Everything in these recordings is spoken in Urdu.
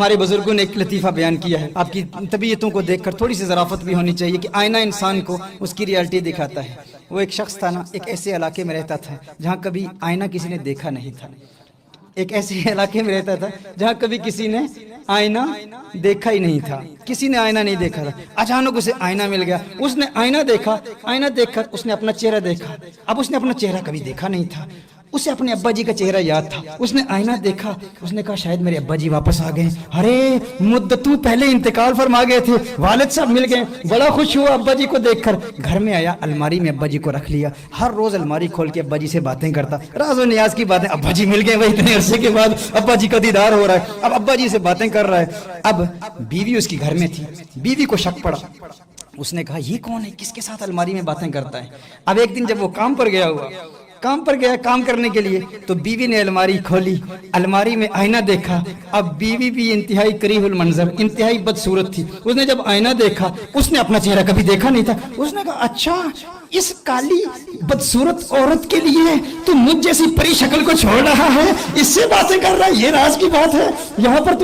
ہمارے بزرگوں نے ایک لطیفہ بیان کیا ہے، آپ کی طبیعتوں کو دیکھ کر تھوڑی سی ظرافت بھی ہونی چاہیے کہ آئینہ انسان کو اس کی ریالٹی دکھاتا ہے۔ وہ ایک شخص تھا نا، ایک ایسے علاقے میں رہتا تھا جہاں کبھی آئینہ کسی نے دیکھا نہیں تھا۔ ایک ایسے علاقے میں رہتا تھا جہاں کبھی کسی نے آئینہ دیکھا ہی نہیں تھا، کسی نے آئینہ نہیں دیکھا تھا۔ اچانک اسے آئینہ مل گیا، اس نے آئینہ دیکھا، آئینہ دیکھ کر اس نے اپنا چہرہ دیکھا۔ اب اس نے اپنا چہرہ کبھی دیکھا نہیں تھا، اسے اپنے ابا جی کا چہرہ یاد تھا۔ اس نے آئینہ دیکھا، اس نے کہا شاید میرے ابا جی واپس آ گئے، ارے مدتوں پہلے انتقال فرما گئے تھے، والد صاحب مل گئے۔ بڑا خوش ہوا ابا جی کو دیکھ کر، گھر میں آیا، الماری میں ابا جی کو رکھ لیا۔ ہر روز الماری کھول کے ابا جی سے باتیں کرتا، راز و نیاز کی باتیں۔ ابا جی مل گئے بھائی، اتنے عرصے کے بعد ابا جی کا دیدار ہو رہا ہے، اب ابا جی سے باتیں کر رہا ہے۔ اب بیوی اس کی گھر میں تھی، بیوی کو شک پڑا، اس نے کہا یہ کون ہے، کس کے ساتھ الماری میں باتیں کرتا ہے۔ اب ایک دن جب وہ کام پر گیا ہوا، کام پر گیا کام کرنے کے لیے، تو بیوی نے الماری کھولی، الماری میں آئینہ دیکھا۔ اب بیوی بھی انتہائی کریہ المنظر، انتہائی بدصورت تھی۔ اس نے جب آئینہ دیکھا، اس نے اپنا چہرہ کبھی دیکھا نہیں تھا۔ اس نے کہا اچھا، اس کالی بدصورت عورت کے لیے تو مجھ جیسی پری شکل کو چھوڑ رہا ہے، اس سے باتیں کر رہا ہے، یہ راز کی بات ہے۔ یہاں پر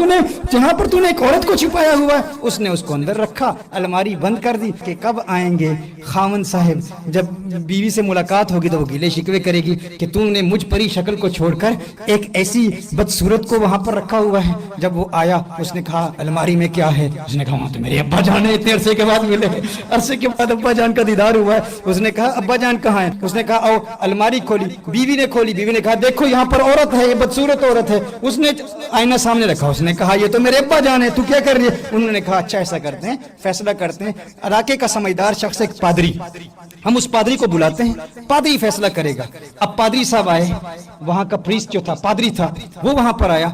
تو نے ایک عورت کو چھپایا ہوا ہے۔ اس نے اس کو اندر رکھا، الماری بند کر دی کہ کب آئیں گے خاوند صاحب، جب بیوی سے ملاقات ہوگی تو وہ گلے شکوے کرے گی کہ تم نے مجھ پری شکل کو چھوڑ کر ایک ایسی بدصورت کو وہاں پر رکھا ہوا ہے۔ جب وہ آیا، اس نے کہا الماری میں کیا ہے؟ اس نے کہا وہاں تو میرے ابا جان ہے، اتنے عرصے کے بعد ملے، عرصے کے بعد ابا جان کا دیدار ہوا ہے۔ اس نے کہا ابا جان کہاں ہے؟ اس نے کہا آؤ، الماری کھولی، بیوی نے کھولی، بیوی نے کہا دیکھو یہاں پر عورت ہے، یہ بدصورت عورت ہے۔ اس نے آئینہ سامنے رکھا، اس نے کہا یہ تو میرے ابا جان ہے، تو کیا کر رہی ہے؟ انہوں نے کہا اچھا ایسا کرتے ہیں، فیصلہ کرتے ہیں، علاقے کا سمجھدار شخص ایک پادری، ہم اس پادری کو بلاتے ہیں، پادری فیصلہ کرے گا۔ اب پادری صاحب آئے، وہاں کا پریسٹ جو تھا، پادری تھا، وہ وہاں پر آیا۔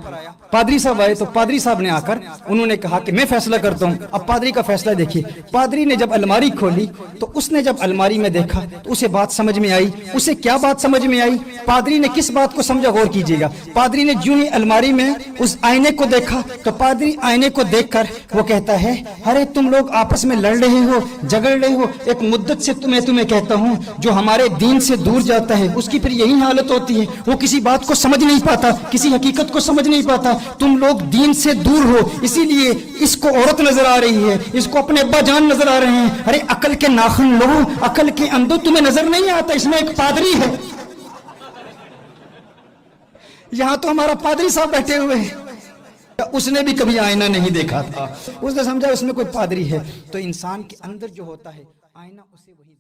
پادری صاحب آئے تو پادری صاحب نے آ کر انہوں نے کہا کہ میں فیصلہ کرتا ہوں۔ اب پادری کا فیصلہ دیکھیے، پادری نے جب الماری کھولی تو اس نے جب الماری میں دیکھا تو اسے بات سمجھ میں آئی۔ اسے کیا بات سمجھ میں آئی؟ پادری نے کس بات کو سمجھا، غور کیجیے گا۔ پادری نے جو ہی الماری میں اس آئینے کو دیکھا تو پادری آئینے کو دیکھ کر وہ کہتا ہے ارے تم لوگ آپس میں لڑ رہے ہو، جھگڑ رہے ہو، ایک مدت سے میں تمہیں کہتا ہوں جو ہمارے دین سے دور جاتا ہے اس کی پھر یہی حالت ہوتی ہے، وہ کسی بات کو سمجھ نہیں پاتا، کسی حقیقت کو سمجھ نہیں پاتا۔ تم لوگ دین سے دور ہو، اسی لیے اس کو عورت نظر آ رہی ہے، اس کو اپنے ابا جان نظر آ رہے ہیں۔ ارے عقل کے ناخن لو، عقل کے اندر تمہیں نظر نہیں آتا، اس میں ایک پادری ہے۔ یہاں تو ہمارا پادری صاحب بیٹھے ہوئے ہیں، اس نے بھی کبھی آئینہ نہیں دیکھا تھا، اس نے سمجھا اس میں کوئی پادری ہے۔ تو انسان کے اندر جو ہوتا ہے آئینہ اسے وہی